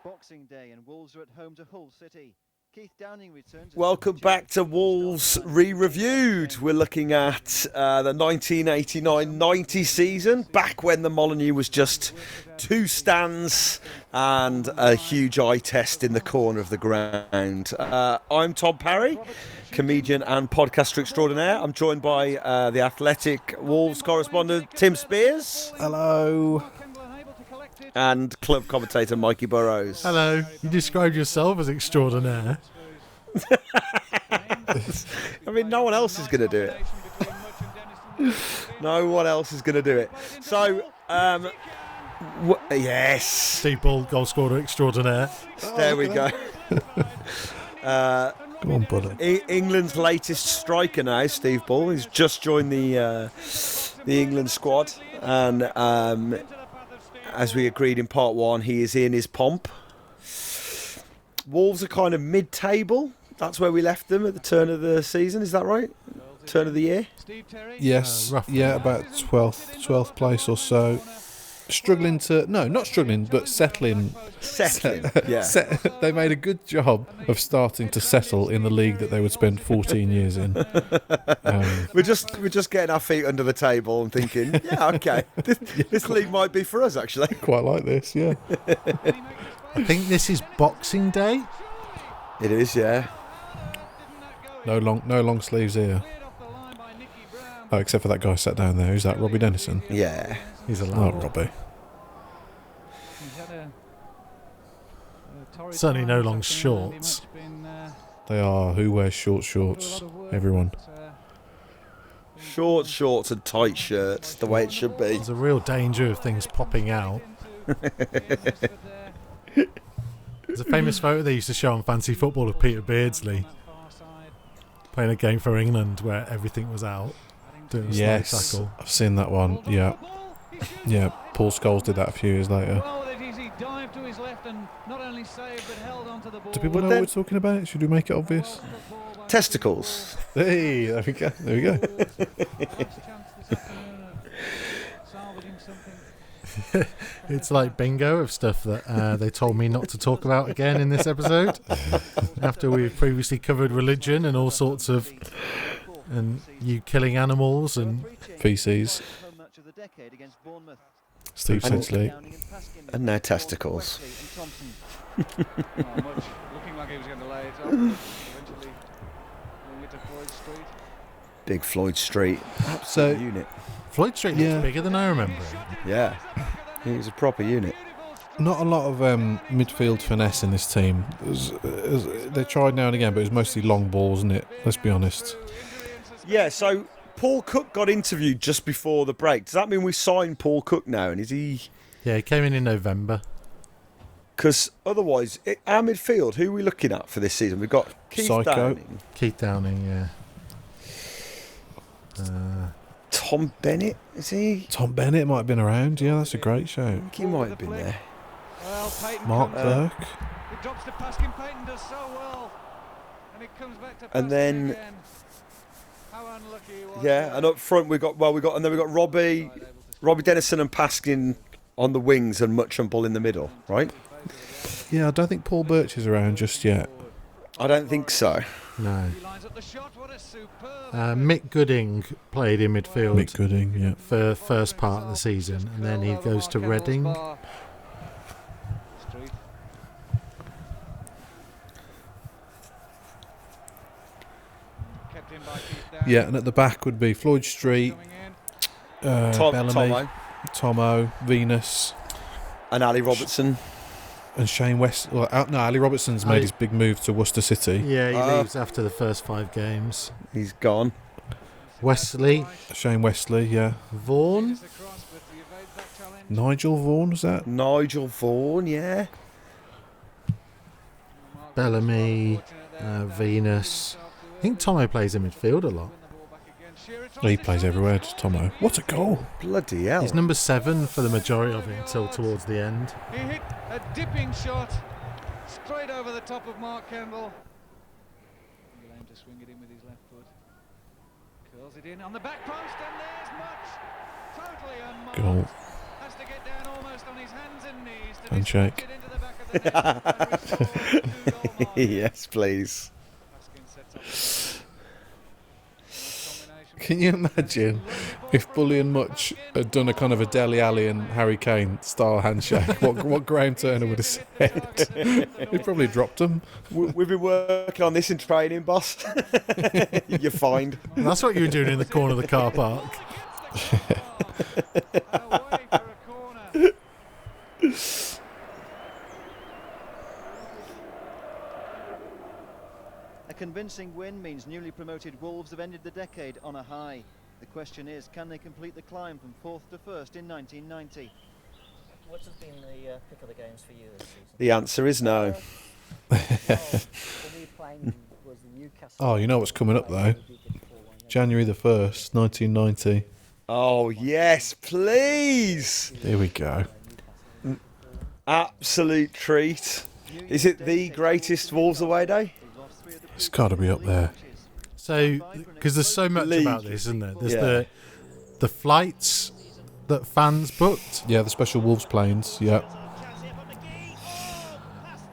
Boxing Day and Wolves are at home to Hull City. Keith Downing returns. Welcome back to Wolves Re-Reviewed. We're looking at the 1989-90 season, back when the Molineux was just 2 stands and a huge eye test in the corner of the ground. I'm Tom Parry, comedian and podcaster extraordinaire. I'm joined by the Athletic Wolves correspondent Tim Spiers. Hello. And club commentator Mikey Burrows. Hello. You described yourself as extraordinaire. I mean, no one else is going to do it. No one else is going to do it. So, yes. Steve Bull, goal scorer extraordinaire. There we go. Come on, buddy. England's latest striker now, Steve Bull. He's just joined the England squad. And as we agreed in part 1, he is in his pomp. Wolves are kind of mid-table. That's where we left them at the turn of the season. Is that right? Turn of the year? Yes. About 12th place or so. Struggling to... No, not struggling, but settling. Settling, yeah. They made a good job of starting to settle in the league that they would spend 14 years in. We're just getting our feet under the table and thinking, yeah, okay, this league might be for us, actually. Quite like this, yeah. I think this is Boxing Day. It is, yeah. No long sleeves here. Oh, except for that guy sat down there. Who's that? Robbie Dennison? Yeah. He's alive. Oh, Robbie. Certainly no long shorts. They are. Who wears shorts? Everyone. Shorts and tight shirts, the way it should be. There's a real danger of things popping out. There's a famous photo they used to show on Fancy Football of Peter Beardsley playing a game for England where everything was out. Doing a slide tackle. I've seen that one. Yeah. Paul Scholes did that a few years later. Do people know what we're talking about? Should we make it obvious? Testicles. Hey, there we go. It's like bingo of stuff that they told me not to talk about again in this episode. After we've previously covered religion and all sorts of... and you killing animals and... feces. Steve Sensley. And now testicles. Looking like he was going to lay it up. Eventually moving it to Floyd Street. Big Floyd Street. So, unit. Floyd Street looks bigger than I remember. Yeah. He was a proper unit. not a lot of midfield finesse in this team. They tried now and again, but it was mostly long balls, isn't it? Let's be honest. Yeah, so Paul Cook got interviewed just before the break. Does that mean we signed Paul Cook now? And is he... Yeah, he came in November. Because otherwise, our midfield, who are we looking at for this season? We've got Keith Downing. Keith Downing, yeah. Tom Bennett, is he? Tom Bennett might have been around. Yeah, that's a great show. I think he might have been there. Well, Mark Burke. It drops to Paskin. Payton does so well. And it comes back to and then again. How unlucky he was. Yeah, and up front we've got Robbie Dennison and Paskin on the wings and Much and Bull in the middle, right? Yeah, I don't think Paul Birch is around just yet. I don't think so. No. Mick Gooding played in midfield. Mick Gooding, yeah. For the first part of the season, and then he goes to Reading. Yeah, and at the back would be Floyd Street, Bellamy, Tomo, Venus, and Ali Robertson. And Shane West. Well, no, Ali Robertson's made his big move to Worcester City. Yeah, he leaves after the first 5 games. He's gone. Wesley. Shane Wesley, yeah. Vaughan. Nigel Vaughan, was that? Nigel Vaughan, yeah. Bellamy, Venus. I think Tomo plays in midfield a lot. He plays everywhere, Tomo. What a goal. Bloody hell. He's number 7 for the majority of it until towards the end. He hit a dipping shot straight over the top of Mark Campbell. He'll aim to swing it in with his left foot. Curls it in on the back post, and there's Much. Totally unmarked. Goal. Has to get down almost on his hands and knees to Handshake. it into the back of the Yes, please. Can you imagine if Bully and Much had done a kind of a Dele Alli and Harry Kane style handshake? What Graham Turner would have said? He'd probably dropped him. We've been working on this in training, boss. You're fined. That's what you were doing in the corner of the car park. Away for a corner. A convincing win means newly promoted Wolves have ended the decade on a high. The question is, can they complete the climb from 4th to 1st in 1990? What has been the pick of the games for you this season? The answer is no. For me, playing was the Newcastle. Oh, you know what's coming up though? January the 1st, 1990. Oh, yes, please. Here we go. Absolute treat. Is it the greatest Wolves away day? It's got to be up there. So, because there's so much League. about this, isn't there? There's Yeah. the flights that fans booked. Yeah, the special Wolves planes. Yeah.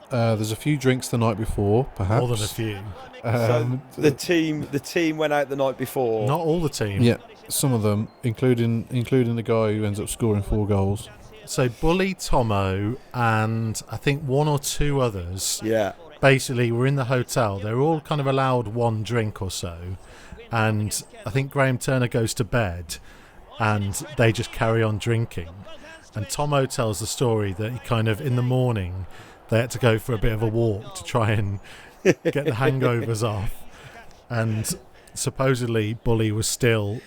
There's a few drinks the night before, perhaps. More than a few. So the team went out the night before. Not all the team. Yeah, some of them, including the guy who ends up scoring 4 goals. So Bully, Tomo, and I think one or two others Yeah. basically were in the hotel. They were all kind of allowed one drink or so. And I think Graham Turner goes to bed and they just carry on drinking. And Tomo tells the story that he kind of, in the morning, they had to go for a bit of a walk to try and get the hangovers off. And supposedly Bully was still,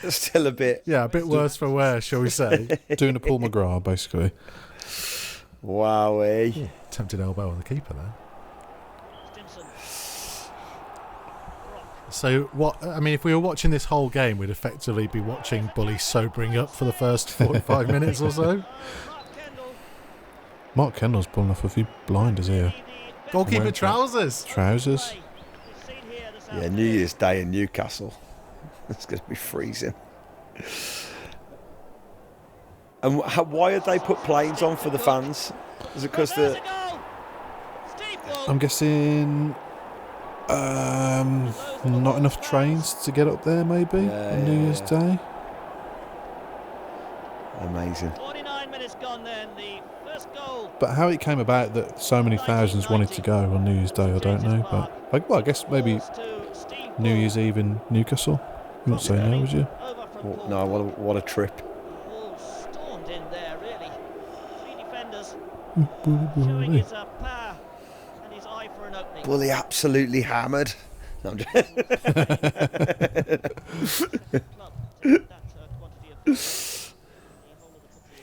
Still a bit. a bit worse for wear, shall we say. Doing a Paul McGrath, basically. Wowee. Tempted elbow on the keeper there. So what? I mean, if we were watching this whole game, we'd effectively be watching Bully sobering up for the first 45 minutes or so. Mark Kendall's pulling off a few blinders here. Goalkeeper Wearing trousers. Trousers. Yeah, New Year's Day in Newcastle. It's going to be freezing. And why had they put planes on for the fans? Is it because the... I'm guessing not enough trains to get up there, maybe, on New Year's Day. Amazing. 49 minutes gone then, the first goal. But how it came about that so many thousands wanted to go on New Year's Day, I don't know. But I guess maybe New Year's Eve in Newcastle. You wouldn't say no, would you? No, what a trip. Wolves stormed in there, really. 3 defenders showing Bully. his power and his eye for an opening. Bully absolutely hammered. No, I'm just...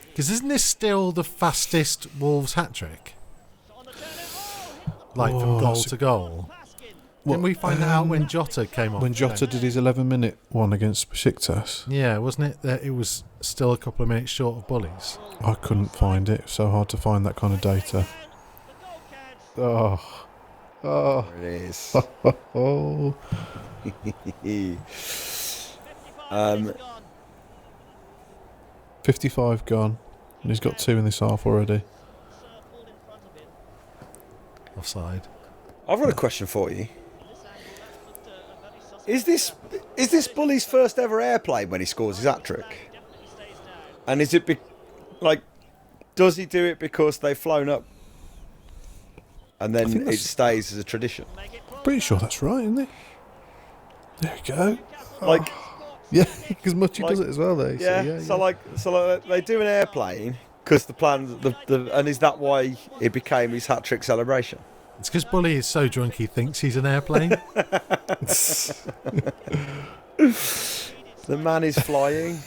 Because isn't this still the fastest Wolves hat-trick? Like from goal to goal? Didn't we find that out when Jota came on? When Jota did his 11-minute one against Besiktas? Yeah, wasn't it that it was still a couple of minutes short of Bully's? I couldn't find it. So hard to find that kind of data. Oh. There it is. Oh. 55 gone. And he's got 2 in this half already. Offside. I've got a question for you. Is this Bully's first ever airplane when he scores his hat-trick? And is it does he do it because they've flown up and then it stays as a tradition? Pretty sure that's right, isn't it? There we go. Like, Yeah, because Mucci does it as well, though. yeah. So they do an airplane because the plan, and is that why it became his hat-trick celebration? It's because Bully is so drunk he thinks he's an airplane. The man is flying.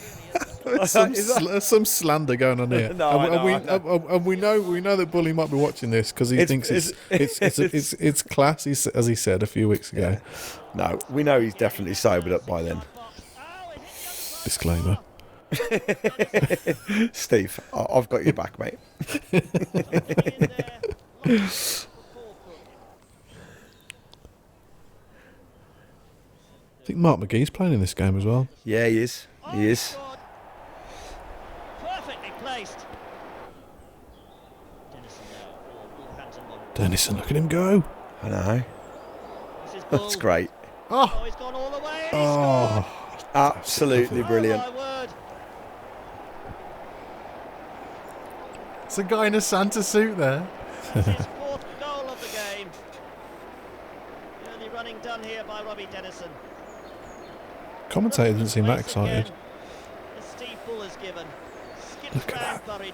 Some slander going on here. No, and we know that Bully might be watching this because he thinks it's class, as he said a few weeks ago. No, we know he's definitely sobered up by then. Disclaimer. Steve, I've got your back, mate. I think Mark McGee's playing in this game as well. Yeah, he is. He is. Perfectly placed. Dennison, look at him go. I know. This is Bull. That's great. Oh, Oh, he's gone all the way and he Oh, scored. Absolutely brilliant. Oh, my word. it's a guy in a Santa suit there. It's his fourth goal of the game. Early running done here by Robbie Dennison. commentator didn't seem that Place excited. again, as Steve Bull is given. Skips Look at round Burridge.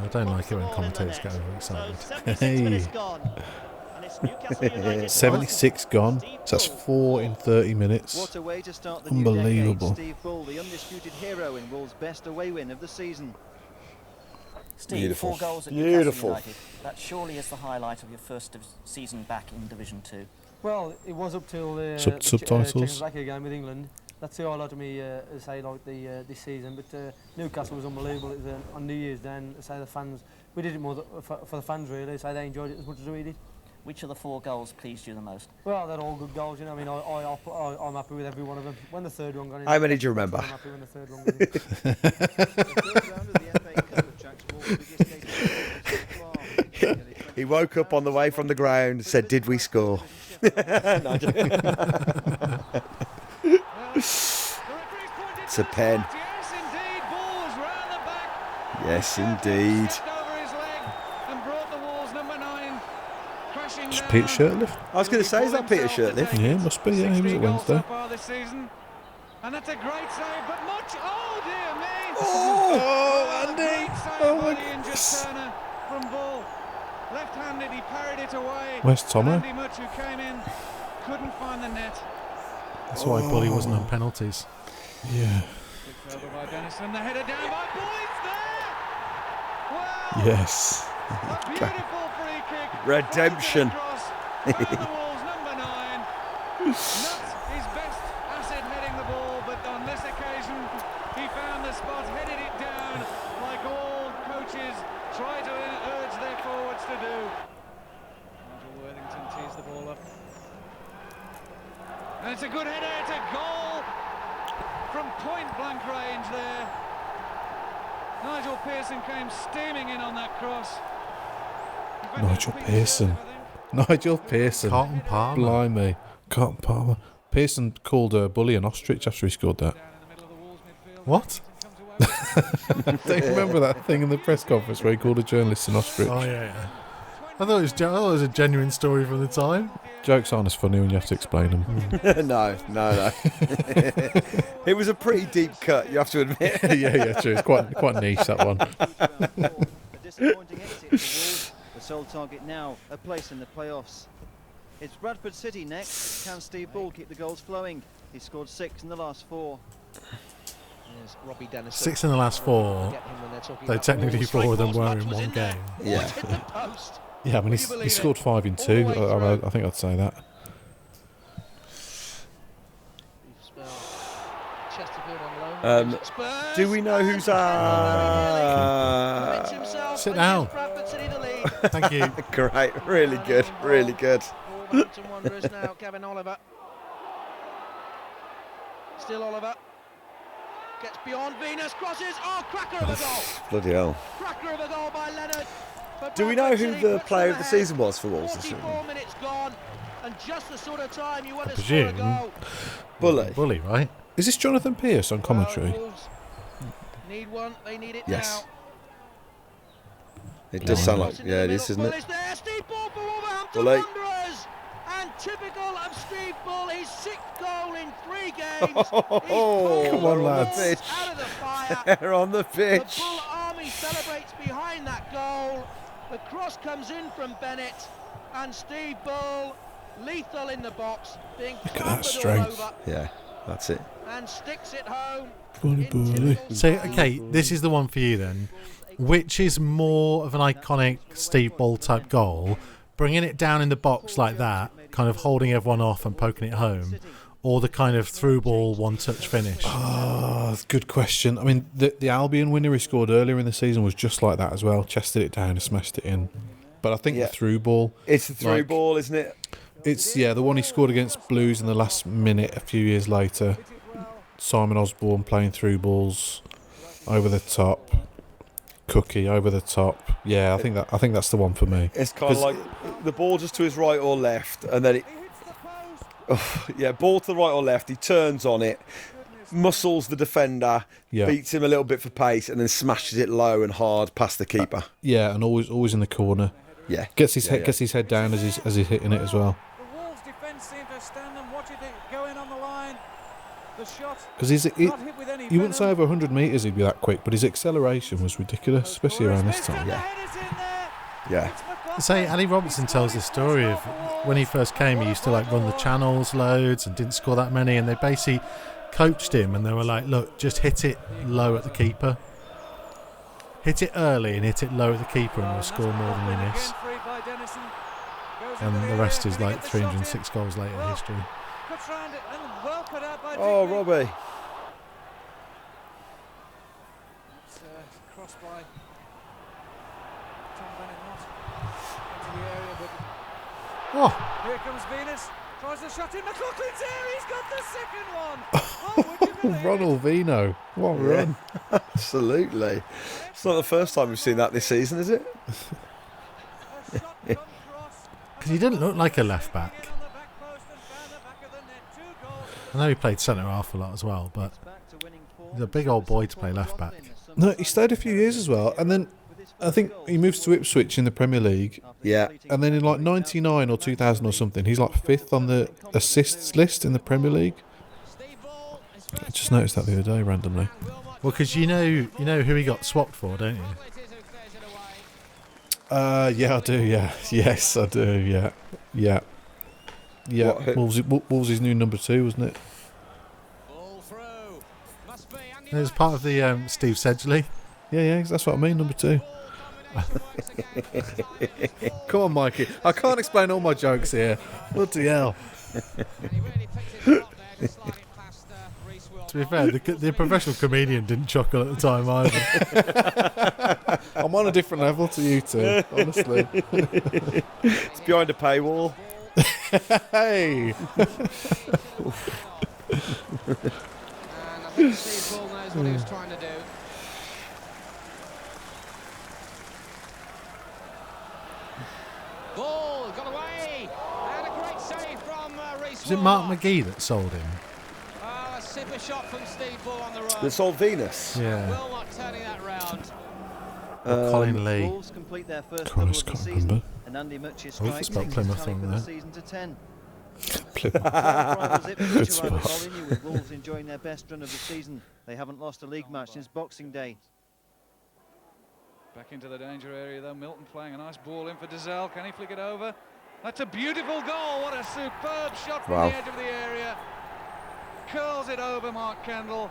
I don't like it when Pops the ball in the commentators net. get overexcited. So 76 Hey. minutes gone. And it's Newcastle United 76 gone. So that's 4 in 30 minutes. What a way to start the Unbelievable. new decade. Steve Bull, the undisputed hero in Wolves' best away win of the season. Steve, Beautiful. 4 goals at Beautiful. Newcastle United. That surely is the highlight of your first season back in Division 2. Well, it was up till the Subtitles. Czechoslovakia game with England. That's the highlight of me, say, like this season. But Newcastle was unbelievable. It was on New Year's Day. Say the fans, we did it more for the fans really. Say they enjoyed it as much as we did. Which of the 4 goals pleased you the most? Well, they're all good goals, you know. I mean, I'm happy with every one of them. When the third one got in, How many do you remember? I'm happy when the third one got in. The third round of the FA Cup attracts Wolves' biggest game so far. He woke up on the way from the ground and said, "Did we score?" It's a pen. Yes, indeed. Balls round the back. Yes, indeed. Stepped over his leg and brought the Wolves number 9 crashing Is down. Peter Shirtliff? I was going to say, is that Peter Shirtliff? Yeah, must be. Yeah, he was 16 at goals so Wednesday. far this season. And that's a great save, but much. Oh dear me! Oh, Andy! Great save Oh, by my the injured goodness. Turner from Bull. Left-handed, he parried it away. Where's Tomo? Andy Much, who came in, couldn't find the net. That's why Bully wasn't on penalties. Yeah. Kicked over by Dennison. The header down by Bull. It's there. Wow! Yes. A beautiful free kick. Redemption. Across. And the Wolves number 9. Not his best asset heading the ball, but on this occasion he found the spot, headed it down like all coaches try to urge their forwards to do. Nigel Worthington tees the ball up. And it's a good header, it's a goal from point blank range there. Nigel Pearson came steaming in on that cross. In fact, Nigel it was Peter Pearson. Shirley, I think. Nigel Pearson. Carlton Palmer. Blimey. Carlton Palmer. Pearson called Bully an ostrich after he scored that. Down in the middle of the Wolves midfield. What? Don't you remember that thing in the press conference where he called a journalist an ostrich? Oh, yeah. I thought it was a genuine story from the time. Jokes aren't as funny when you have to explain them. No. It was a pretty deep cut, you have to admit. yeah, true. It's quite niche, that one. A disappointing exit for Wolves. The sole target now, a place in the playoffs. It's Bradford City next. Can Steve Bull keep the goals flowing? He scored 6 in the last 4. There's Robbie Dennison. 6 in the last 4. Get him when they're talking Though about technically Wolves. 4 of them Wolves were match in was one there. game. Oh, Yeah. it's hit the post. Yeah, I mean, he scored 5 in 2. I think I'd say that. Chesterfield on loan. Spurs. Do we know who's Sit down. Bradford City the lead. Thank you. Great, really good, really good. Wolverhampton Wanderers now. Gavin Oliver. Still Oliver. Gets beyond Venus. Crosses. Oh, cracker of a goal. Bloody hell. Cracker of a goal by Leonard. But Do we know Bradford who City the puts player them of the ahead. season was for Wolves this season? 44 minutes gone. And just the sort of time you want I to score a presume. goal. Bully. Bully, right? Is this Jonathan Pearce on commentary? Wolves need one. They need it Yes. now. It does sound like, Crossing in yeah, the it middle. is, isn't Bull it? is there. Steve Bull for Wolverhampton Bully. Wanderers. And typical of Steve Bull, his 6th goal in 3 games. Oh, Come on, lads. Out of the fire. They're on the The pitch. Bull army celebrates behind that goal. The cross comes in from Bennett. And Steve Bull, lethal in the box, being Look at that clambered all strength. over Yeah, that's it. and sticks it home. Bully, in bully. typical So, style. okay, this is the one for you then. Which is more of an iconic Steve Bull type goal? Bringing it down in the box like that, kind of holding everyone off and poking it home, or the kind of through ball one-touch finish? Oh, good question. I mean, the Albion winner he scored earlier in the season was just like that as well. Chested it down and smashed it in. But I think Yeah. the through ball, It's the through Like- ball, isn't it? it's the one he scored against Blues in the last minute a few years later. Simon Osborne playing through balls over the top. Cookie over the top. Yeah, I think that's the one for me. It's kind of like the ball just to his right or left, and then ball to the right or left. He turns on it, muscles the defender, beats him a little bit for pace, and then smashes it low and hard past the keeper. Yeah, and always in the corner. Yeah, gets his head down as he's hitting it as well. The Wolves defence seem to stand and watch it go in on the line. The shot. Because you wouldn't say over 100 metres he'd be that quick, but his acceleration was ridiculous, especially around this time. Yeah. Say, Ali Robertson tells this story of when he first came, he used to like run the channels loads and didn't score that many, and they basically coached him and they were like, look, just hit it low at the keeper. Hit it early and hit it low at the keeper and you'll score more than you miss. And the rest is like 306 goals later history. Oh, Robbie. Crossed by Tom Bennett into the area, but here comes Venus. Tries a shot in McLaughlin's area. He's got the second one. Oh, would you believe Ronald Vino. What a run. Absolutely. It's not the first time we've seen that this season, is it? Because he didn't look like a left back. I know he played centre half a lot as well, but he's a big old boy to play left back. No, he stayed a few years as well, and then I think he moves to Ipswich in the Premier League. Yeah. And then in like 99 or 2000 or something, he's like 5th on the assists list in the Premier League. I just noticed that the other day randomly. Well, because you know who he got swapped for, don't you? Yeah, I do. Yeah, yes, I do. Yeah. Wolves' new number 2, wasn't it? It was part of the Steve Sedgley. Yeah, that's what I mean. Number 2. Come on, Mikey. I can't explain all my jokes here. Bloody hell. To be fair, the professional comedian didn't chuckle at the time either. I'm on a different level to you two, honestly. It's behind a paywall. Hey! And I think Steve Bull knows what he was trying to do. Ball got away, and a great save from Reece. Was it Mark McGee that sold him? A super shot from Steve Bull on the run. They sold Venus. Yeah. Wilmot turning that round. Colin Lee. Wolves complete their first Can't double of the season, remember. and Andy Mutch's Oh, strike spelled takes Plymouth his tally wrong for the there. season to 10. Plymouth. Rivals Ipswich arrive at spot. Molineux with Wolves enjoying their best run of the season. They haven't lost a league match since Boxing Day. Back into the danger area though. Milton playing a nice ball in for Dazelle. Can he flick it over? That's a beautiful goal. What a superb shot from the edge of the area. Curls it over Mark Kendall.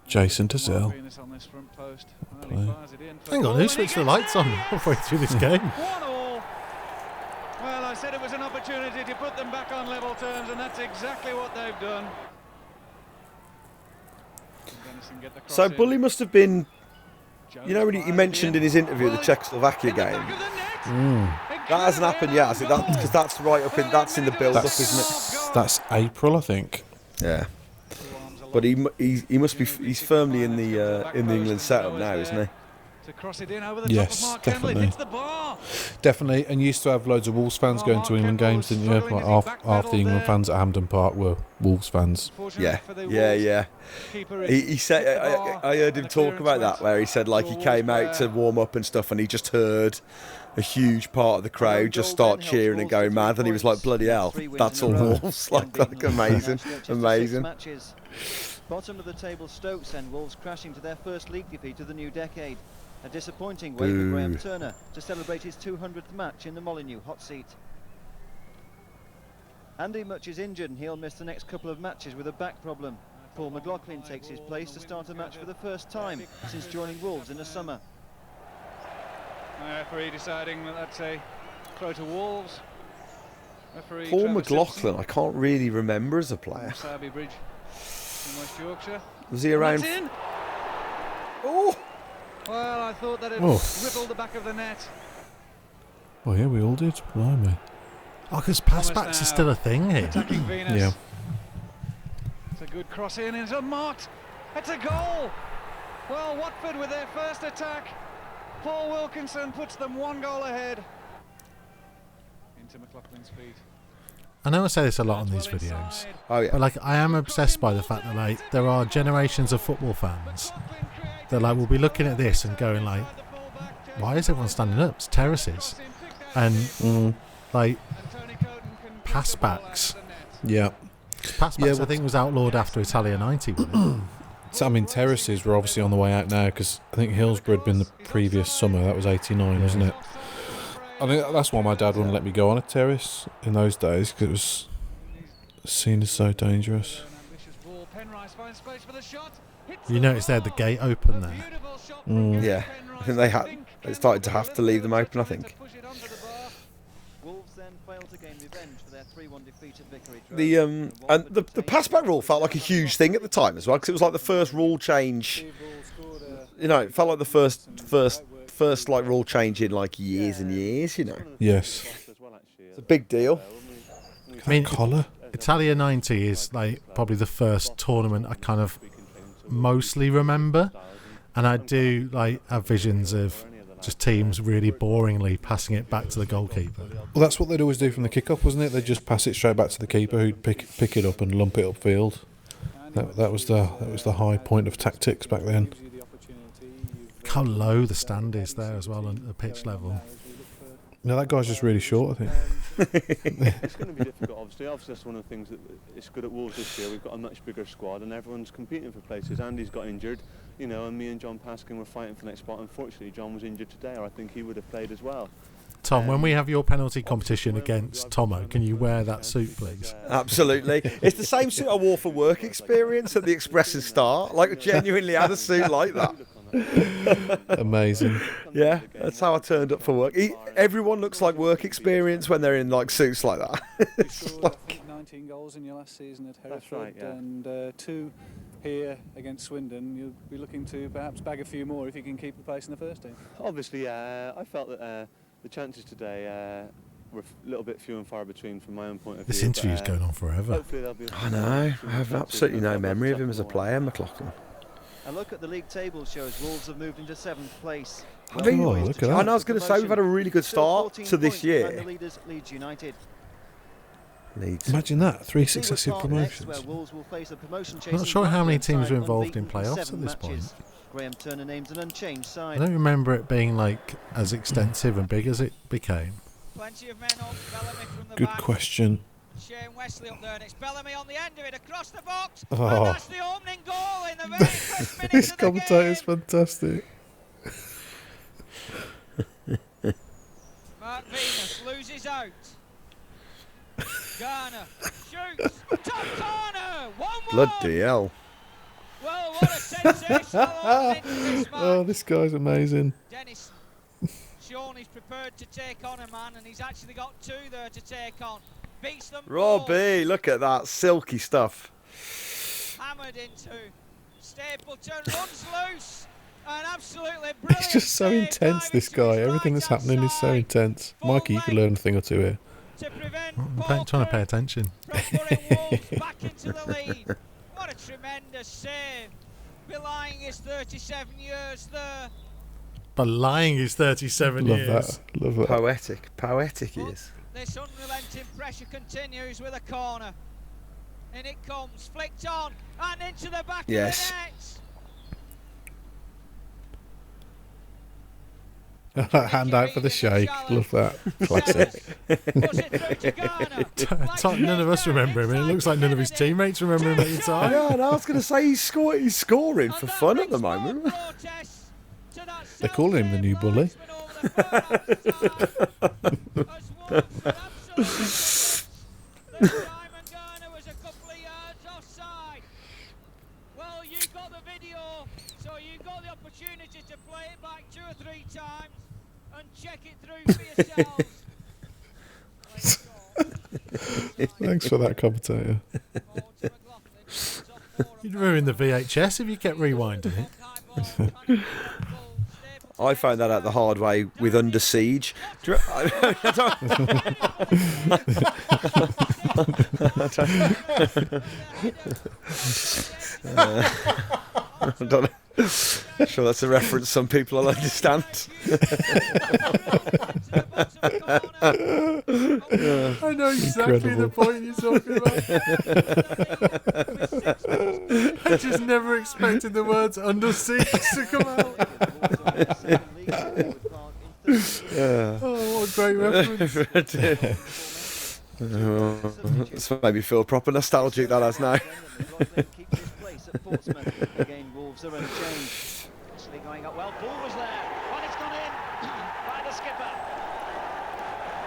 Jason Dazelle. Venus on this front post. Well, Play. he fires it in for Hang on, goal, who and he switched the gets lights on there! halfway through this game? 1-1. Well, I said it was an opportunity to put them back on level terms, and that's exactly what they've done. Denison get the cross So in. Bully must have been, Jones you know, when he fires mentioned in his interview the Czechoslovakia in the game. back of the net. That hasn't happened yet, has it? Because that's right up in, that's in the build-up, isn't That's April, I think. it? Yeah. But he must be, he's firmly in the England setup now, isn't he? To cross it in over the Yes, top of Mark Kendall. It definitely. hits the bar. Definitely, and you used to have loads of Wolves fans going to England games, didn't you? Like half the England fans at Hampden Park were Wolves fans. Yeah, yeah. He said, I heard him talk about that, where he said like he came out to warm up and stuff, and he just heard a huge part of the crowd just start cheering and going mad, and he was like, bloody hell, that's all Wolves. like amazing, amazing. Bottom of the table, Stoke send Wolves crashing to their first league defeat of the new decade. A disappointing way for Graham Turner to celebrate his 200th match in the Molineux hot seat. Andy Mutch is injured and he'll miss the next couple of matches with a back problem. Paul McLaughlin takes his place to start a match for the first time since joining Wolves in the summer. The referee deciding that that's a throw to Wolves. Referee Paul Trevor McLaughlin, I can't really remember as a Simpson player. from Saby Bridge in West Yorkshire. Was he around? That's in. Oh! Well, I thought that it Oh. rippled the back of the net. Well, yeah, we all did. Blimey. Oh, because passbacks is still a thing here. Attacking Venus. Yeah. It's a good cross in. It's unmarked. It's a goal. Well, Watford with their first attack Paul Wilkinson puts them 1 goal ahead. Into McLaughlin's feet. I know I say this a lot on these videos, Oh yeah. but like I am obsessed by the fact that like there are generations of football fans that like will be looking at this and going like, why is everyone standing up? It's terraces. And like pass backs. Yeah. Pass backs I think was outlawed after Italia 90, wasn't it? So, I mean, terraces were obviously on the way out now because I think Hillsborough had been the previous summer. That was 89, wasn't it? I think that's why my dad wouldn't let me go on a terrace in those days, because it was seen as so dangerous. You notice they had the gate open there. Yeah. I think they started to have to leave them open, I think. Wolves then failed to gain revenge for their 3-1 defeat at Vicarage Road. The pass back rule felt like a huge thing at the time as well, because it was like the first rule change. You know, it felt like the first like rule change in like years and years. You know. Yes. It's a big deal. I mean, Collar? Italia 90 is like probably the first tournament I kind of mostly remember, and I do like have visions of just teams really boringly passing it back to the goalkeeper. Well, that's what they'd always do from the kick-off, wasn't it? They'd just pass it straight back to the keeper, who'd pick it up and lump it upfield. That was the high point of tactics back then. How low the stand is there as well at the pitch level. No, that guy's just really short, I think. It's going to be difficult, obviously. Obviously, that's one of the things that it's good at Wolves this year. We've got a much bigger squad and everyone's competing for places. Andy's got injured, you know, and me and John Paskin were fighting for the next spot. Unfortunately, John was injured today, or I think he would have played as well. Tom, when we have your penalty competition against Tomo, can you wear that suit, please? Absolutely. It's the same suit I wore for work experience at the Express and Star. Like, I genuinely had a suit like that. Amazing. Yeah, that's how I turned up for work. Everyone looks like work experience when they're in like suits like that. It's like 19 goals in your last season at Hereford, That's right, yeah. and 2 here against Swindon. You'll be looking to perhaps bag a few more if you can keep the place in the first team. Obviously, I felt that the chances today were a little bit few and far between from my own point of view. This interview's going on forever. Hopefully there'll be I know. I have absolutely no memory of him as a player, McLaughlin. A look at the league table shows Wolves have moved into 7th place. I mean, Oh, look at that. and I was going to say we've had a really good start to this And the year. leaders, Leeds United. Leeds. Imagine that, 3 Seaward successive Park next, promotions. where Wolves will face a promotion I'm not chasing sure how many Blackburn teams side are involved in unbeaten playoffs 7 at this matches. point. Graham Turner names an unchanged I side. don't remember it being like as extensive and big as it became. Plenty of men up, Bellamy from the Good back. question. Shane Wesley up there, and it's Bellamy on the end of it, across the box, Oh. and that's the opening goal in the very first minute This of the commentator's game. fantastic. Mark Venus loses out. Garner shoots, top corner, 1-1. Bloody hell. Well, what a sensational opening to this match. Oh, this guy's amazing. Dennis Sean is prepared to take on a man, and he's actually got 2 there to take on. Beats them both. Robbie, look at that silky stuff. Hammered into Stapleton, runs loose, and absolutely brilliant. He's just so save intense, by this Richards, guy. Everything that's right-hand happening is so side, intense. Mikey, you could learn a thing or two here. to prevent I'm trying to pay attention. from putting Wolves back into the lead. What a tremendous save, belying his 37 years there. But lying is 37 Love years. that. Love that. Poetic he is. This unrelenting pressure continues with a corner. And it comes, flicked on, and into the back Yes. of the net. Hand out for the shake. Love that. Classic. None of us remember him, and it looks like none of his teammates remember him at the time. Yeah, and I was going to say he's scoring for fun at the moment. They're calling him the new bully. Well, you got the video, so you got the opportunity to play it back 2 or 3 times and check it through for yourselves. Thanks for that, commentator. You'd ruin the VHS if you kept rewinding it. I found that out the hard way with Under Siege. I don't know. Sure, that's a reference some people will understand. I know exactly the point you're talking about. I just never expected the words "under siege" to come out. Oh, what a great reference! It's made me feel proper nostalgic, that has now. Again, Wolves are unchanged. Actually going up well. Ball was there. But it's gone in by the skipper.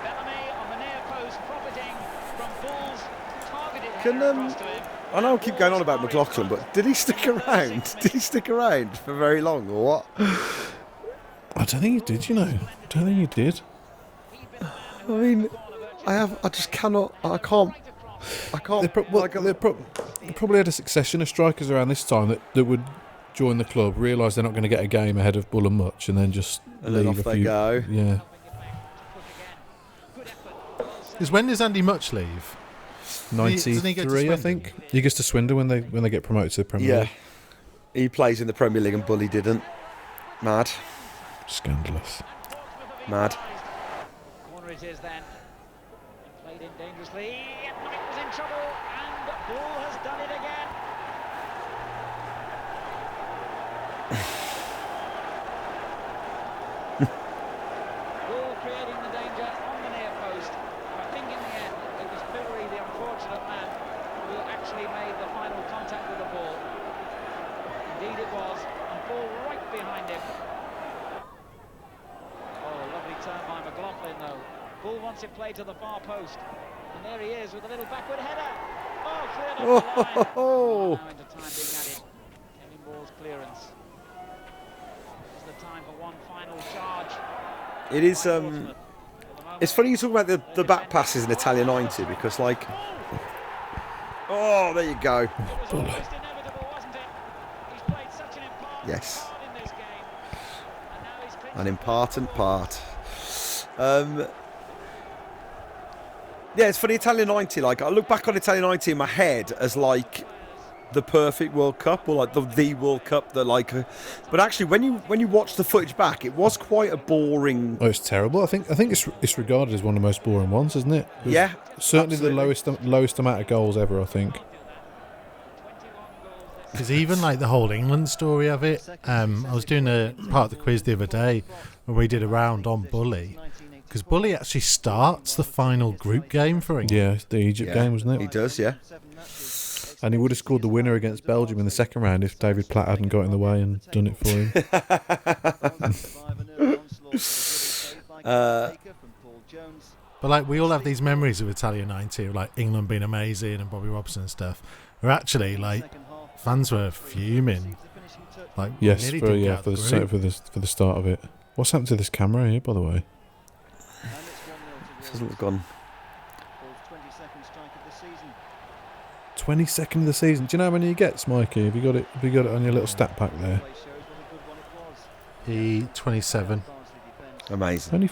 Bellamy on the near post, profiting from Bull's targeted header across to him. I know I keep going on about McLaughlin, but did he stick around? Did he stick around for very long, or what? I don't think he did, you know. I don't think he did. I mean, I can't. They probably had a succession of strikers around this time that would join the club, realise they're not going to get a game ahead of Bull and Much, and then just leave off a they few. go. Yeah. Because when does Andy Much leave? 93, I think. He gets to Swindon when they get promoted to the Premier League. He plays in the Premier League and Bully didn't. Mad. Scandalous. Mad. Corner it is then. Played in dangerously. Mike was in trouble, and Bull has done it again. Bull creating the danger on the near post. I think in the end it was Pillory, the unfortunate man, who actually made the final contact with the ball. Indeed it was, and Bull right behind him. Oh, lovely turn by McLaughlin though. Bull wants it played to the far post. And there he is with a little backward header. Oh, cleared off the line. Now into time being added. Kevin Ball's clearance. This is the time for one final charge. It is. It's funny you talk about the back passes in Italia 90 because, like, oh, there you go. Yes. An important part. Yeah, it's funny, Italia 90, like, I look back on Italia 90 in my head as, like, the perfect World Cup, or, like, the World Cup that, like... but actually, when you watch the footage back, it was quite a boring... Oh, it's terrible. I think it's regarded as one of the most boring ones, isn't it? Yeah, certainly absolutely. the lowest amount of goals ever, I think. Because even like the whole England story of it, I was doing a part of the quiz the other day where we did a round on Bully. Because Bully actually starts the final group game for England. Yeah, the Egypt game, wasn't it? He does, yeah. And he would have scored the winner against Belgium in the second round if David Platt hadn't got in the way and done it for him. But like we all have these memories of Italia 90, of like England being amazing and Bobby Robson and stuff. Where actually, like, fans were fuming. Like, yes, nearly for didn't get out of the group. the start of it. What's happened to this camera here, by the way? This hasn't gone. 22nd of the season. Do you know how many he gets, Mikey? Have you got it on your little stat pack there? He 27. Amazing.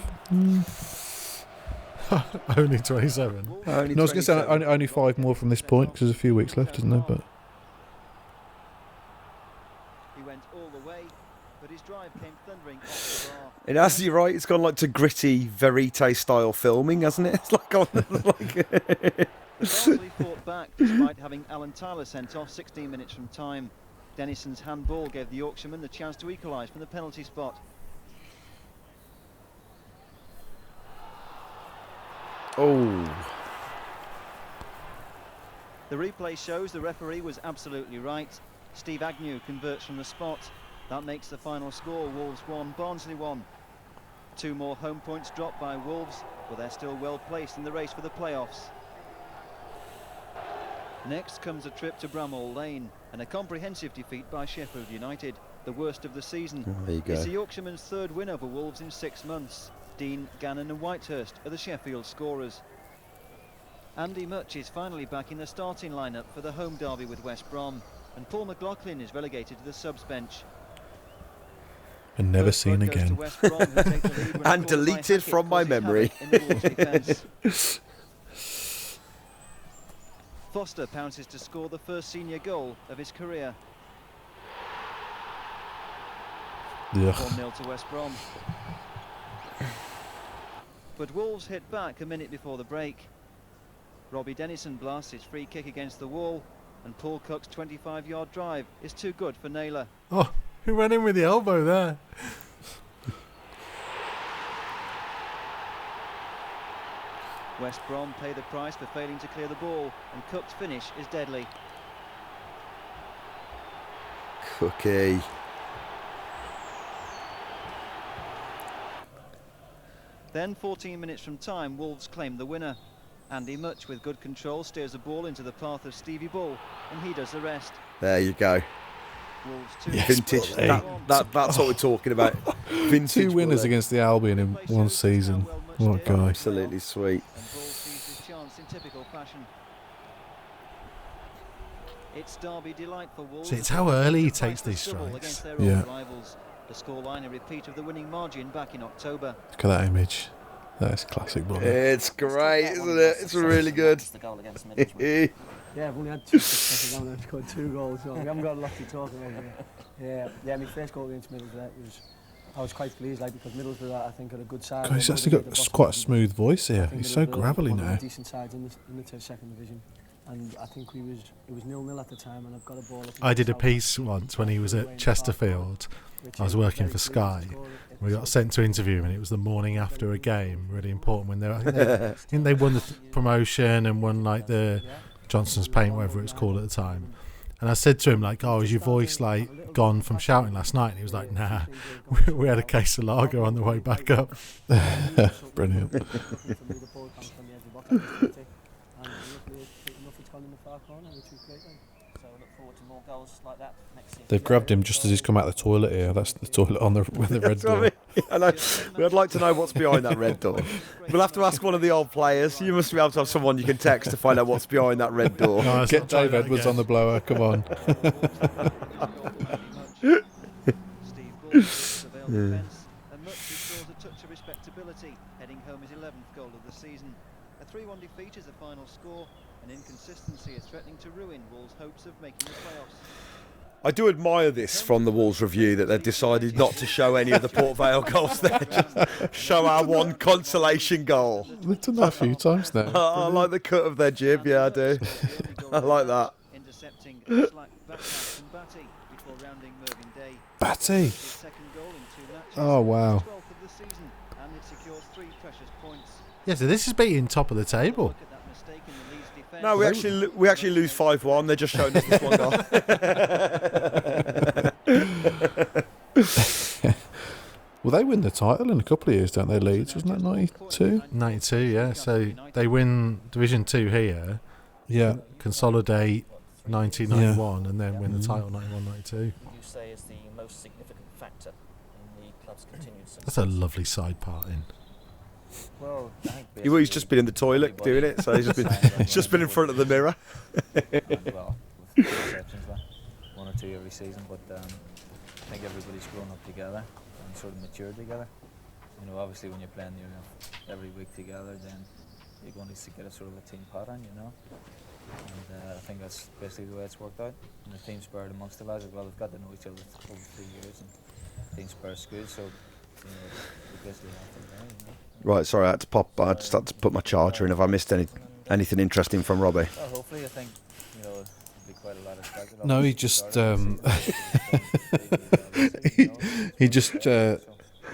Only 27. No, I was going to say only 5 more from this point because there's a few weeks left, isn't there? But He went all the way, but his drive came thundering off the bar. And as you're right, it's gone like to gritty Verite style filming, hasn't it? It's like on like Barnsley fought back despite having Alan Tyler sent off 16 minutes from time. Dennison's handball gave the Yorkshireman the chance to equalise from the penalty spot. oh. The replay shows the referee was absolutely right. Steve Agnew converts from the spot. That makes the final score Wolves 1, Barnsley 1. 2 more home points dropped by Wolves, but they're still well placed in the race for the playoffs. Next comes a trip to Bramall Lane and a comprehensive defeat by Sheffield United, the worst of the season. There you go. It's the Yorkshireman's 3rd win over Wolves in 6 months. Dean, Gannon and Whitehurst are the Sheffield scorers. Andy Much is finally back in the starting lineup for the home derby with West Brom, and Paul McLaughlin is relegated to the subs bench. and never seen again. And deleted from my memory. Foster pounces to score the first senior goal of his career. 1-0 to West Brom. But Wolves hit back a minute before the break. Robbie Dennison blasts his free kick against the wall, and Paul Cook's 25-yard drive is too good for Naylor. Oh, he went in with the elbow there. West Brom pay the price for failing to clear the ball, and Cook's finish is deadly. Cookie. Then 14 minutes from time, Wolves claim the winner. Andy Much with good control steers the ball into the path of Stevie Bull, and he does the rest. There you go. Wolves 2. Yes, vintage. That's what we're talking about. Vintage. 2 winners against the Albion in one season. What a guy. Absolutely sweet. And Bull sees his chance in typical fashion. It's derby delight for Wolves. See, it's how early he takes these strikes. Yeah. Rivals. The scoreline a repeat of the winning margin back in October. Look at that image. That is classic Bully. It's great, isn't it? It's really good. Yeah, I've only had 2 successive games. I've scored 2 goals, so we haven't got a lot to talk about here. Yeah, my first goal against Middlesbrough I was quite pleased, because Middlesbrough, I think, are a good side. God, he's actually got quite a smooth voice here. He's so gravelly now. Decent sides in the second division, and I think it was 0-0 at the time, and I've got a ball. I did a piece once when he was at Chesterfield. I was working for Sky. We got sent to interview him, and it was the morning after a game, really important when I think they won the promotion and won like the Johnson's Paint, whatever it was called at the time. And I said to him, like, "Oh, is your voice like gone from shouting last night?" And he was like, "Nah, we had a case of lager on the way back up." Brilliant. They've grabbed him just as he's come out of the toilet here. That's the toilet on the red door. I know. I'd like to know what's behind that red door. We'll have to ask one of the old players. You must be able to have someone you can text to find out what's behind that red door. No, get Dave Edwards on the blower. Come on. Steve Bull surveilled defence, and Much scores a touch of respectability, heading home his 11th goal of the season. A 3-1 defeat is the final score, and inconsistency is threatening to ruin Wolves' hopes of making the playoffs. I do admire this from the Wolves review, that they've decided not to show any of the Port Vale goals there, just show our one consolation goal. They've done that a few times now. I like the cut of their jib, yeah, I do. I like that. Intercepting Slack, Batty before rounding Mervyn Day. Batty! Second goal in 2 matches. Oh, wow. 12th of the season, and it secures 3 precious points. Yeah, so this is beating top of the table. Look at that mistake in the Leeds defence. No, we actually lose 5-1. They're just showing us this one goal. Well, they win the title in a couple of years, don't they, Leeds? Wasn't that 92? 92, yeah. So they win Division 2 here. Yeah. Consolidate 1991 and then win the title 91-92. You say is the most significant factor in the club's continued success? That's a lovely side part in. Well, I think He's just been in the toilet doing it, so he's just been in front of the mirror. Well, with exceptions, 1 or 2 every season, but I think everybody's grown up together and sort of matured together. You know, obviously when you're playing every week together, then you're going to get a sort of a team pattern, you know. And I think that's basically the way it's worked out. And the team spirit amongst the lads as well. They've got to know each other over 3 years, and team spirit's good. So, you know, we basically have to know, you know. Right, sorry, I had to pop. I just had to put my charger in. Have I missed anything interesting from Robbie? Well, hopefully, I think, you know, there'll be quite a lot of struggle. No, he just he just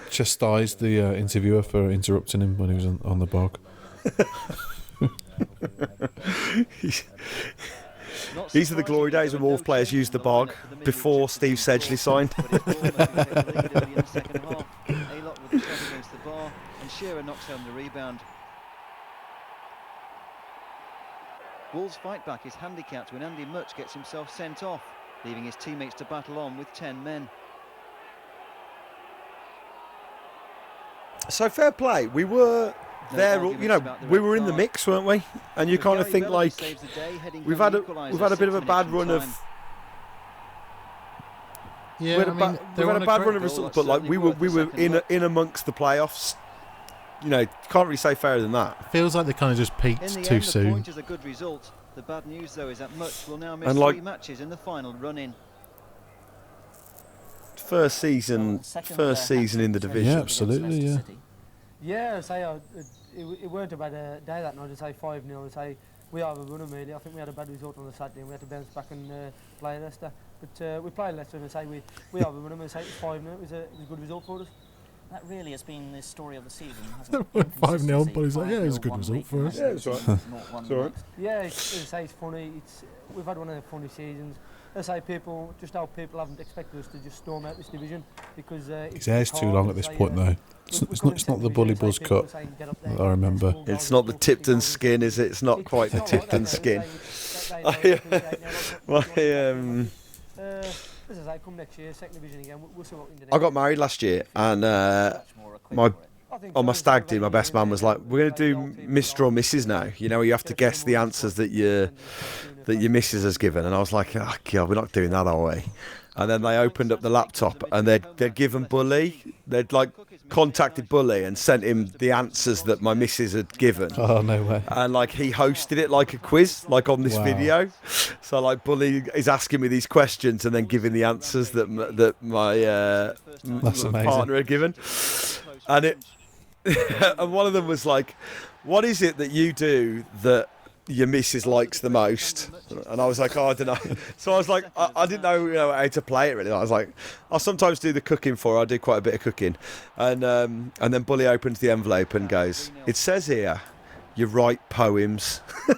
chastised the interviewer for interrupting him when he was on the bog. These are the glory days when Wolves players used the bog before Steve Sedgley signed. Shearer knocks home the rebound. Wolves' fight back is handicapped when Andy Much gets himself sent off, leaving his teammates to battle on with 10 men. So fair play. We were there, you know, we were in the mix, weren't we? And you kind of think like we've had a bit of a bad run of. Yeah, we've had a bad run of results, but like we were in amongst the playoffs. You know, can't really say fairer than that. Feels like they kind of just peaked too soon. The point is a good result. The bad news, though, is that Much will now miss 3 matches in the final run-in. First season in the division. Yeah, absolutely, yeah. Yeah, I say it weren't a bad day that night. I say 5-0. I say we are a runner really. I think we had a bad result on the Saturday and we had to bounce back and play Leicester. But we played Leicester and I say we are a runner. I say it was 5-0. It was a good result for us. That really has been the story of the season, hasn't it? 5-0, but he's like, yeah, it was a good result for us. Yeah, it's right. It's all right. Yeah, it's funny. We've had one of the funny seasons. I say people haven't expected us to just storm out this division because his hair's too long at this point though. It's not the Bully Buzz cut that I remember. It's not the Tipton skin, is it? It's not quite the Tipton skin. Come next year, second division again. We'll see what we can do. I got married last year, and on my stag do, my best man was like, "We're going to do Mr. or Mrs. now. You know, you have to guess the answers that your missus has given." And I was like, "Oh God, we're not doing that, are we?" And then they opened up the laptop and they'd given Bully, they'd like contacted Bully and sent him the answers that my missus had given. Oh, no way. And like he hosted it like a quiz, like on this video. So like Bully is asking me these questions and then giving the answers that my partner had given. And and one of them was like, "What is it that you do that your missus likes the most?" And I was like, "Oh, I don't know." So I was like, I didn't know, how to play it really. I was like, I'll sometimes do the cooking for her. I do quite a bit of cooking. And then Bully opens the envelope and goes, "It says here, you write poems." And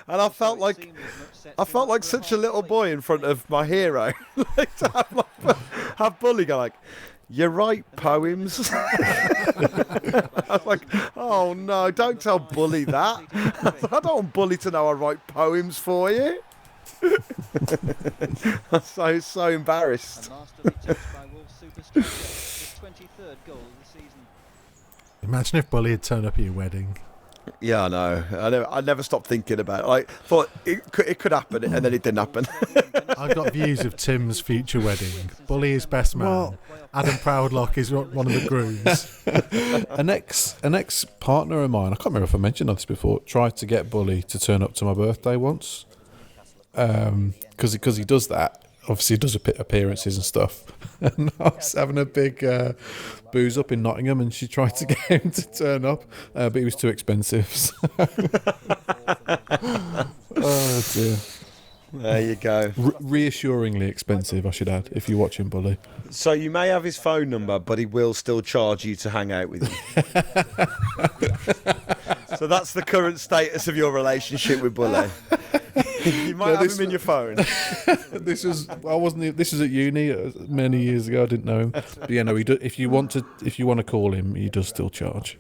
I felt like such a little boy in front of my hero. Like to have Bully go like, "You write poems?" I was like, "Oh no, don't tell Bully that. I don't want Bully to know I write poems for you." I'm so embarrassed. Imagine if Bully had turned up at your wedding. Yeah, I know. I never stopped thinking about it. Like, thought it could happen, and then it didn't happen. I've got views of Tim's future wedding. Bully is best man. Well, Adam Proudlock is one of the grooms. An ex partner of mine, I can't remember if I mentioned this before, tried to get Bully to turn up to my birthday once. Because he does that. Obviously, he does appearances and stuff. And I was having a big booze up in Nottingham, and she tried to get him to turn up, but he was too expensive. So. Oh dear. There you go. Reassuringly expensive, I should add, if you're watching Bully. So you may have his phone number, but he will still charge you to hang out with you. So that's the current status of your relationship with Bully. You might have him in your phone. This was at uni many years ago. I didn't know him, but yeah, no. If you want to call him, he does still charge.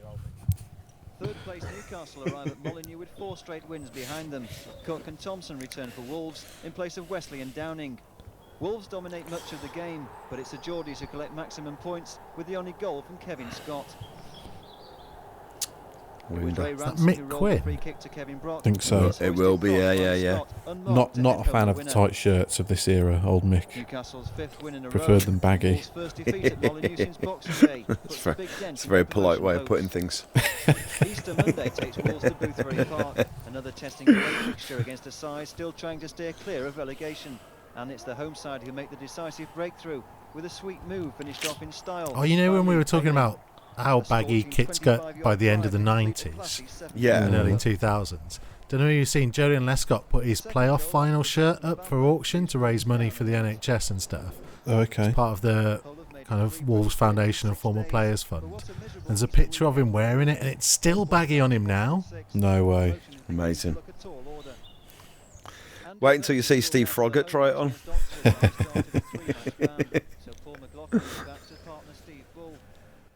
Third place Newcastle arrive at Molineux with 4 straight wins behind them. Cook and Thompson return for Wolves in place of Wesley and Downing. Wolves dominate much of the game, but it's the Geordies who collect maximum points with the only goal from Kevin Scott. Is that Mick Quinn? I think so. It will be, yeah. Not a fan of the tight shirts of this era, old Mick. Newcastle's 5th win in a Preferred them baggy. It's a very polite way of putting things. Easter Monday takes Wolves to Boothbury Park. Another testing away fixture against a side still trying to steer clear of relegation. And it's the home side who make the decisive breakthrough with a sweet move finished off in style. Oh, you know when we were talking about how baggy kits got by the end of the 90s, and early 2000s. Don't know if you've seen Julian Lescott put his playoff final shirt up for auction to raise money for the NHS and stuff. Oh, okay. It's part of the kind of Wolves Foundation and Former Players Fund. There's a picture of him wearing it, and it's still baggy on him now. No way. Amazing. Wait until you see Steve Froggatt try it on.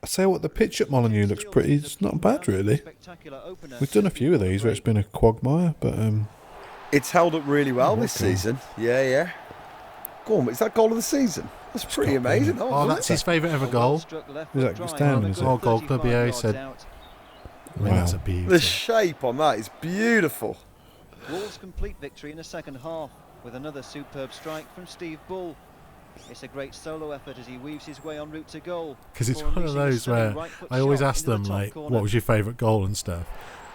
I say what, the pitch at Molineux looks pretty. It's not bad, really. We've done a few of these where it's been a quagmire, but it's held up really well this season. Yeah. Go on, is that goal of the season? That's pretty amazing. Oh, that's his favourite ever goal. Is that standing? Is it? Oh, Gold Club, yeah, he said. I mean, that's a beauty. The shape on that is beautiful. Wolves' complete victory in the second half with another superb strike from Steve Bull. It's a great solo effort as he weaves his way en route to goal. Because it's one of those where I always ask them, like, what was your favourite goal and stuff.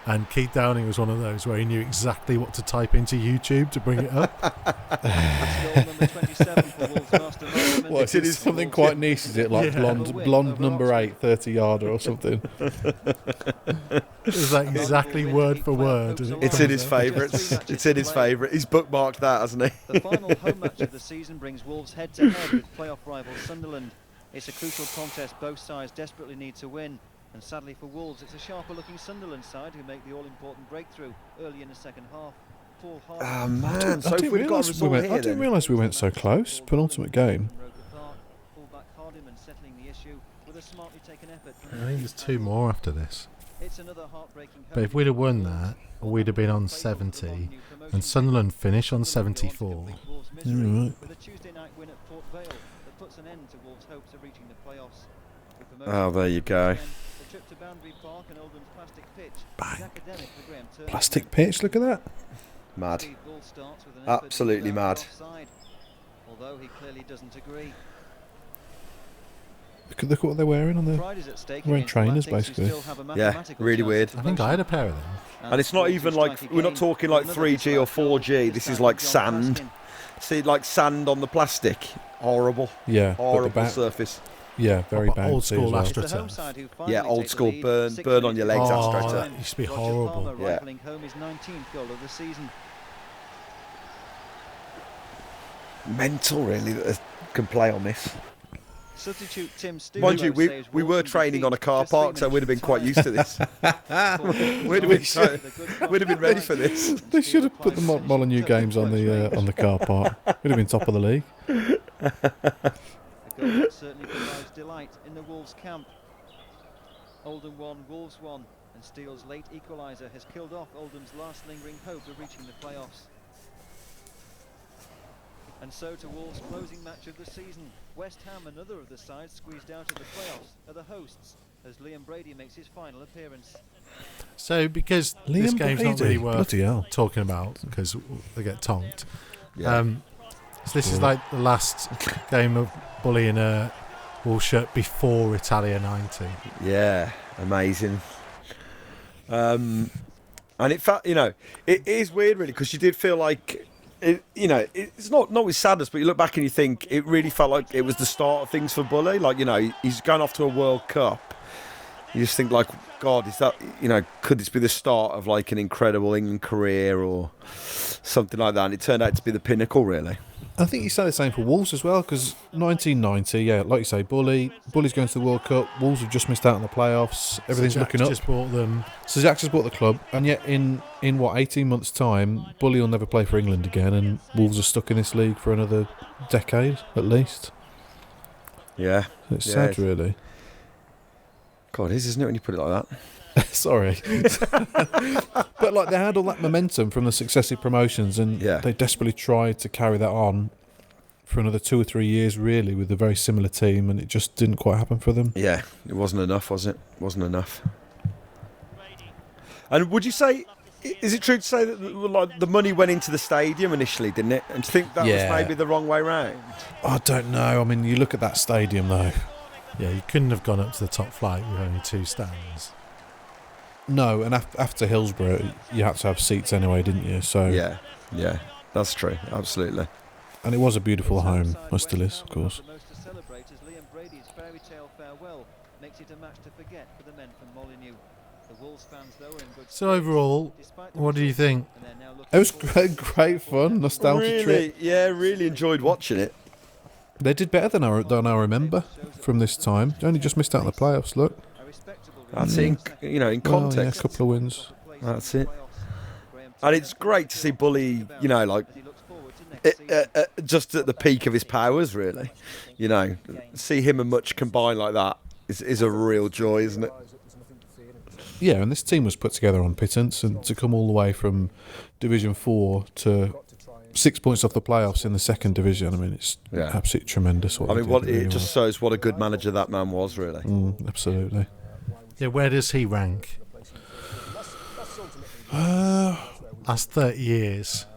And Keith Downing was one of those where he knew exactly what to type into YouTube to bring it up. What, it is something quite niche, is it? Like blonde number 8, 30-yarder or something. It was like exactly word for word. It's in his favourites. It's in his favourite. He's bookmarked that, hasn't he? The final home match of the season brings Wolves head-to-head with playoff rival Sunderland. It's a crucial contest both sides desperately need to win. And sadly for Wolves, it's a sharper-looking Sunderland side who make the all-important breakthrough early in the second half. Oh man, so I didn't realise we went so close. Penultimate game. I think there's 2 more after this. But if we'd have won that, we'd have been on 70, and Sunderland finish on 74. Right. Oh, there you go. Bang. Plastic pitch, look at that. Mad. Absolutely mad. Although he clearly doesn't agree. Look at what they're wearing on their wearing trainers, basically. Yeah, really weird. I think I had a pair of them. And it's not even like, we're not talking like 3G or 4G. This is like sand. See, like sand on the plastic. Horrible. Yeah. Horrible surface. Yeah, very bouncy. Old school as well. AstroTurf. Yeah, old school burn on your legs. Oh, that used to be horrible. Yeah. Home his 19th goal of the season. Mental, really, that they can play on this. Substitute Tim Mind you, we were training on a car park, so we'd have been quite used to this. we'd have been ready for this. They should have put the Molineux games on the car park. We'd have been top of the league. A goal that certainly provides delight in the Wolves camp. Oldham 1, Wolves 1, and Steele's late equaliser has killed off Oldham's last lingering hope of reaching the playoffs. And so to Wolves' closing match of the season. West Ham, another of the sides squeezed out of the playoffs, are the hosts as Liam Brady makes his final appearance. So because this game's not really worth hell. talking about because they get tonked. Yeah. So this is like the last game of Bully in a Wolves shirt before Italia 90. Yeah, amazing. And it felt, it is weird really because you did feel like. It's not with sadness, but you look back and you think it really felt like it was the start of things for Bully. Like, he's going off to a World Cup. You just think, like, God, is that, could this be the start of, like, an incredible England career or something like that? And it turned out to be the pinnacle, really. I think you say the same for Wolves as well, because 1990, yeah, like you say, Bully's going to the World Cup. Wolves have just missed out on the playoffs. Everything's looking up. Just bought them. So Jack's just bought the club, and yet in 18 months' time, Bully will never play for England again, and Wolves are stuck in this league for another decade at least. Yeah, it's sad, really. God, it is, isn't it, when you put it like that? Sorry. But like they had all that momentum from the successive promotions and they desperately tried to carry that on for another 2 or 3 years really with a very similar team, and it just didn't quite happen for them. Yeah, it wasn't enough, was it? It wasn't enough. And would you say, is it true to say that like the money went into the stadium initially, didn't it? And do you think that was maybe the wrong way round? I don't know. I mean, you look at that stadium though. Yeah, you couldn't have gone up to the top flight with only 2 stands. No, and after Hillsborough, you had to have seats anyway, didn't you? So yeah, that's true, absolutely. And it was a beautiful home, it still is, of course. So overall, what do you think? It was great fun, nostalgia trip. Yeah, really enjoyed watching it. They did better than I remember from this time. They only just missed out on the playoffs, look. That's in context. Well, yeah, a couple of wins. That's it. And it's great to see Bully, just at the peak of his powers, really. See him and Much combined like that is a real joy, isn't it? Yeah, and this team was put together on pittance, and to come all the way from Division 4 to 6 points off the playoffs in the second division, I mean, it's absolutely tremendous. It just shows what a good manager that man was, really. Absolutely. Yeah, where does he rank? That's 30 years.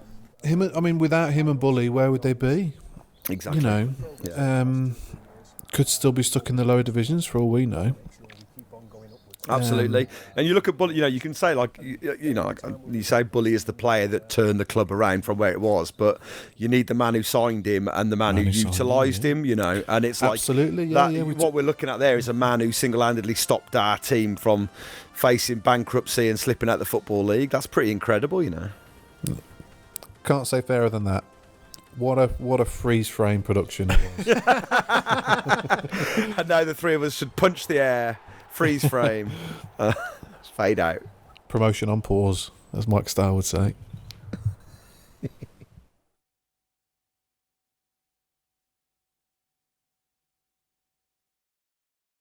Without him and Bully, where would they be? Exactly. Could still be stuck in the lower divisions for all we know. Absolutely. And you look at Bully, you can say like you say Bully is the player that turned the club around from where it was, but you need the man who signed him and the man who utilised him, and it's absolutely, like what we're looking at there is a man who single-handedly stopped our team from facing bankruptcy and slipping out the Football League. That's pretty incredible, Can't say fairer than that. What a freeze frame production it was. And now the three of us should punch the air, freeze frame, fade out. Promotion on pause, as Mike Starr would say.